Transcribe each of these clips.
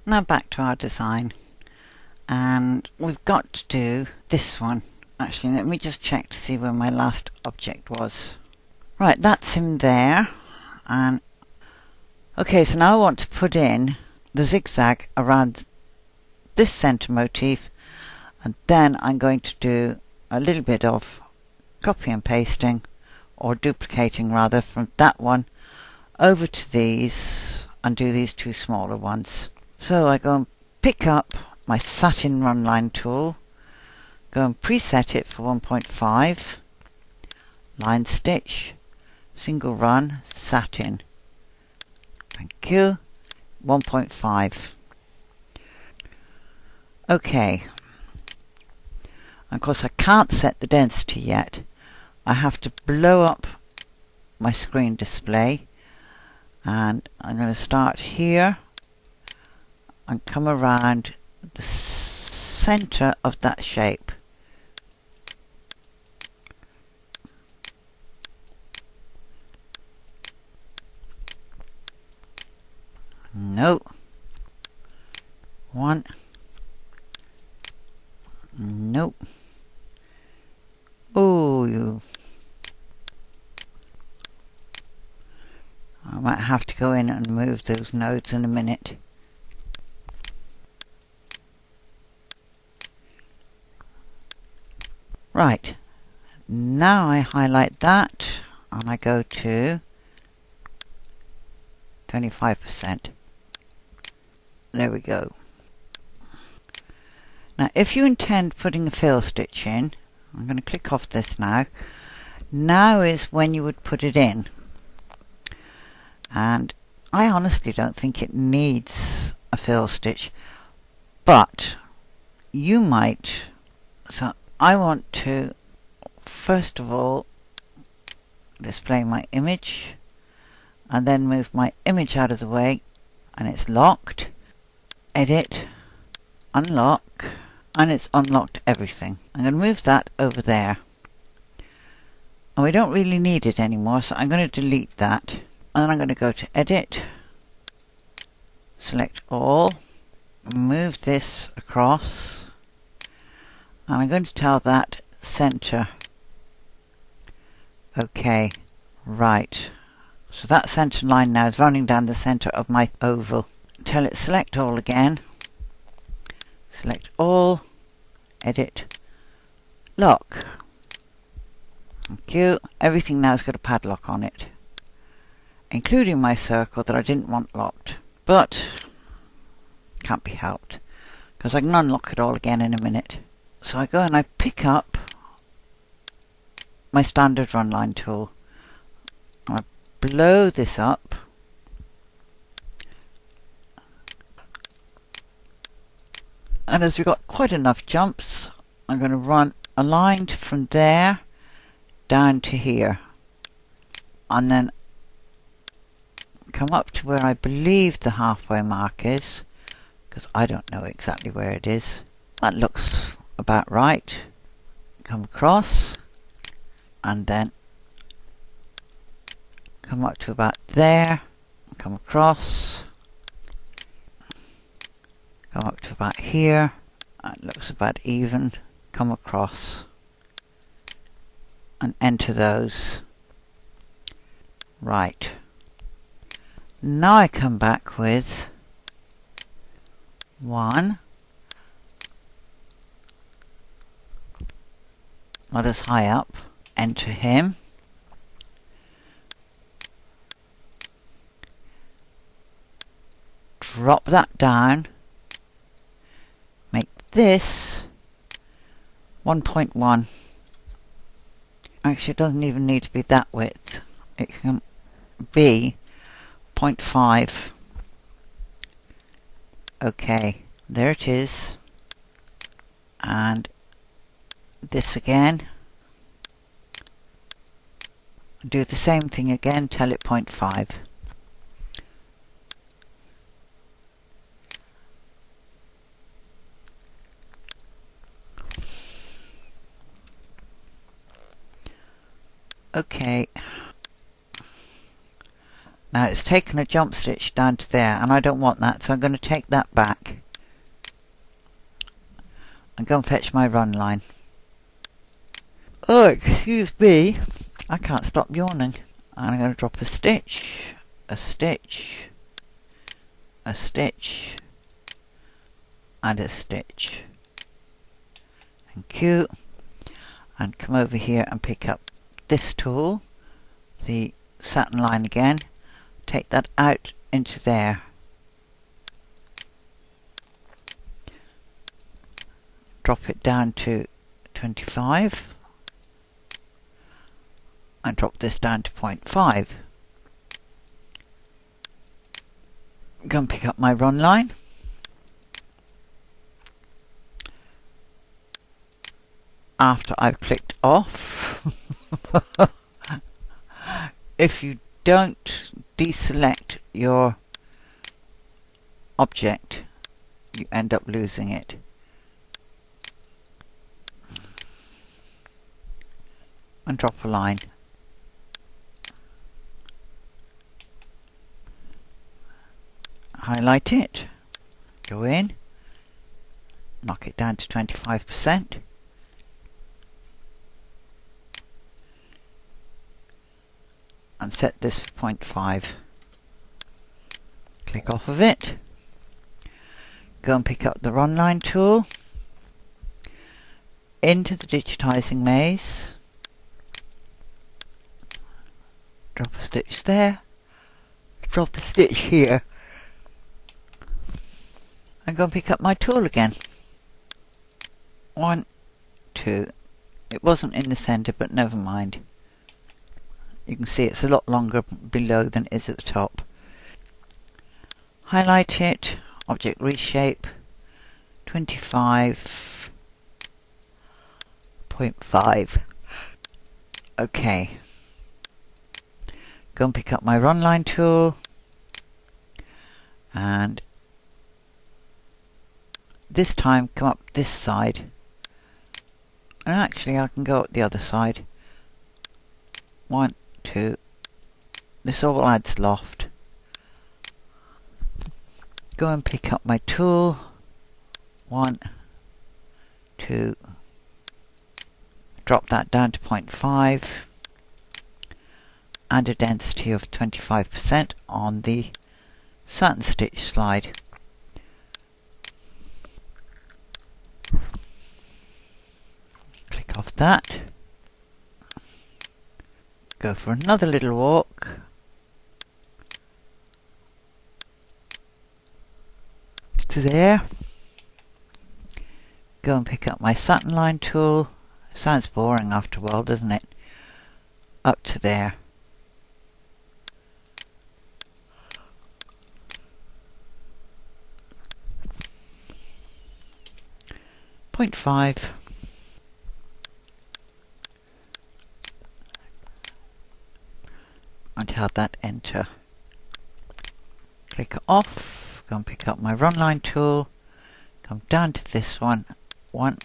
Now back to our design, and we've got to do this one. Actually, let me just check to see where my last object was. Right, that's him there. And okay, so now I want to put in the zigzag around this center motif, and then I'm going to do a little bit of copy and pasting, or duplicating rather, from that one over to these and do these two smaller ones. So I go and pick up my satin run line tool, go and preset it for 1.5, line stitch, single run, satin. Thank you. 1.5. Okay. And of course I can't set the density yet. I have to blow up my screen display, and I'm going to start here and come around the center of that shape. No. One. Nope. Oh, you. I might have to go in and move those nodes in a minute. Right. Now I highlight that and I go to 25%. There we go. Now if you intend putting a fill stitch in, I'm going to click off this now. Now is when you would put it in. And I honestly don't think it needs a fill stitch, but you might. So I want to first of all display my image and then move my image out of the way, and it's locked. Edit, unlock, and it's unlocked everything. I'm going to move that over there. And we don't really need it anymore, so I'm going to delete that. And then I'm going to go to Edit, select all, move this across, and I'm going to tell that center. Okay, right. So that center line now is running down the center of my oval. Tell it select all again. Select all, edit, lock. Thank you. Everything now has got a padlock on it, including my circle that I didn't want locked. But can't be helped, because I can unlock it all again in a minute. So I go and I pick up my standard run line tool. I blow this up. And as we've got quite enough jumps, I'm going to run a line from there down to here. And then come up to where I believe the halfway mark is, because I don't know exactly where it is. That looks about right. Come across and then come up to about there, come across, come up to about here. That looks about even. Come across and enter those. Right. Now I come back with one. Not as high up. Enter him. Drop that down. Make this 1.1. Actually, it doesn't even need to be that width. It can be 0.5. Okay, there it is. And this again. Do the same thing again, tell it 0.5. Okay. Now it's taken a jump stitch down to there, and I don't want that, so I'm going to take that back and go and fetch my run line. Oh, excuse me, I can't stop yawning. And I'm going to drop a stitch, a stitch, a stitch, and a stitch. Thank you. And come over here and pick up this tool, the satin line again. Take that out into there. Drop it down to 25. And drop this down to 0.5. Go and pick up my run line. After I've clicked off, if you don't deselect your object, you end up losing it. And drop a line. Highlight it, go in, knock it down to 25%, and set this for 0.5. Click off of it, go and pick up the run line tool, into the digitizing maze, drop a stitch there, drop a stitch here, and go and pick up my tool again. 1, 2. It wasn't in the center, but never mind. You can see it's a lot longer below than it is at the top. Highlight it, object reshape, 25.5. Okay. Go and pick up my run line tool, and this time come up this side, and actually I can go up the other side. 1, 2. This all adds loft. Go and pick up my tool. 1, 2. Drop that down to 0.5 and a density of 25% on the satin stitch slide. Click off that. Go for another little walk. To there. Go and pick up my satin line tool. Sounds boring after a while, doesn't it? Up to there. Point 5. And held that enter. Click off, go and pick up my run line tool, come down to this one, 1,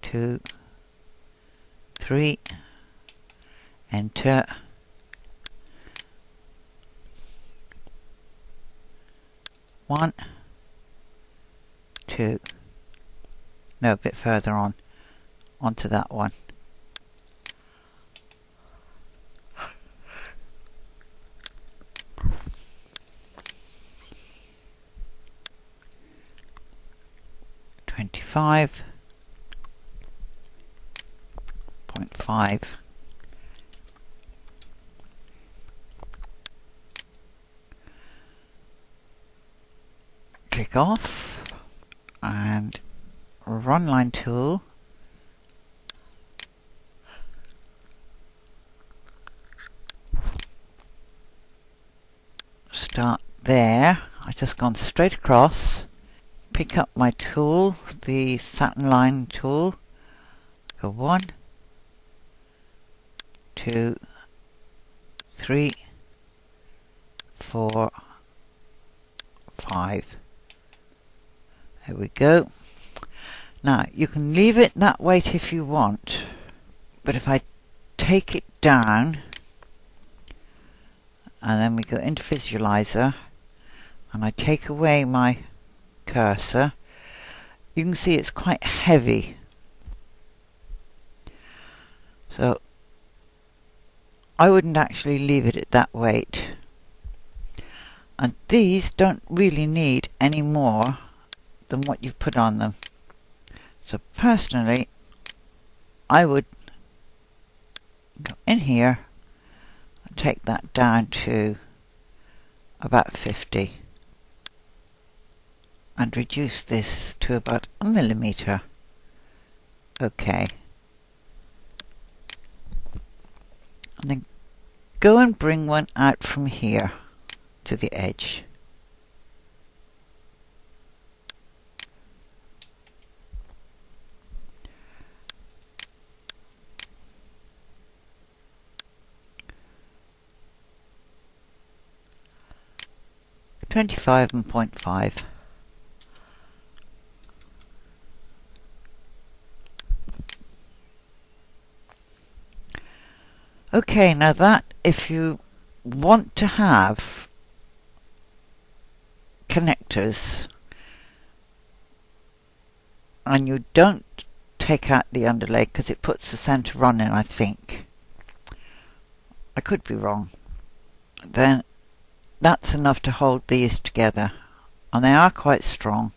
2, 3, enter, one, two, no, a bit further on, onto that one. .5 click off and run line tool, start there. I've just gone straight across, pick up my tool, the satin line tool, go 1, 2, 3, 4, 5. There we go. Now you can leave it that weight if you want, but if I take it down and then we go into visualizer and I take away my cursor. You can see it's quite heavy, so I wouldn't actually leave it at that weight. And these don't really need any more than what you've put on them. So personally, I would go in here and take that down to about 50 and reduce this to about 1 millimeter. Okay. And then go and bring one out from here to the edge. .25 and .5. Okay, now that if you want to have connectors and you don't take out the underlay because it puts the centre on in, I think. I could be wrong. Then that's enough to hold these together, and they are quite strong.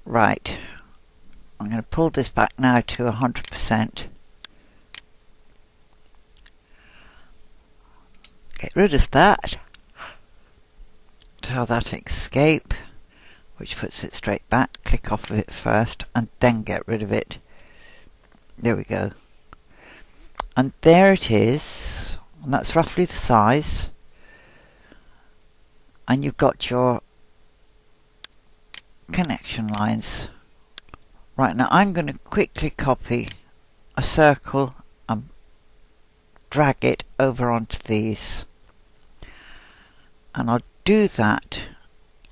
Right, I'm going to pull this back now to 100%. Get rid of that. Tell that escape, which puts it straight back. Click off of it first and then get rid of it. There we go. And there it is. And that's roughly the size. And you've got your connection lines. Right, now I'm going to quickly copy a circle and drag it over onto these. And I'll do that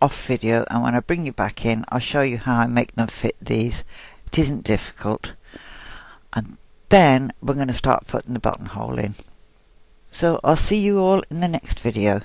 off video, and when I bring you back in, I'll show you how I make them fit these. It isn't difficult. And then we're going to start putting the buttonhole in. So I'll see you all in the next video.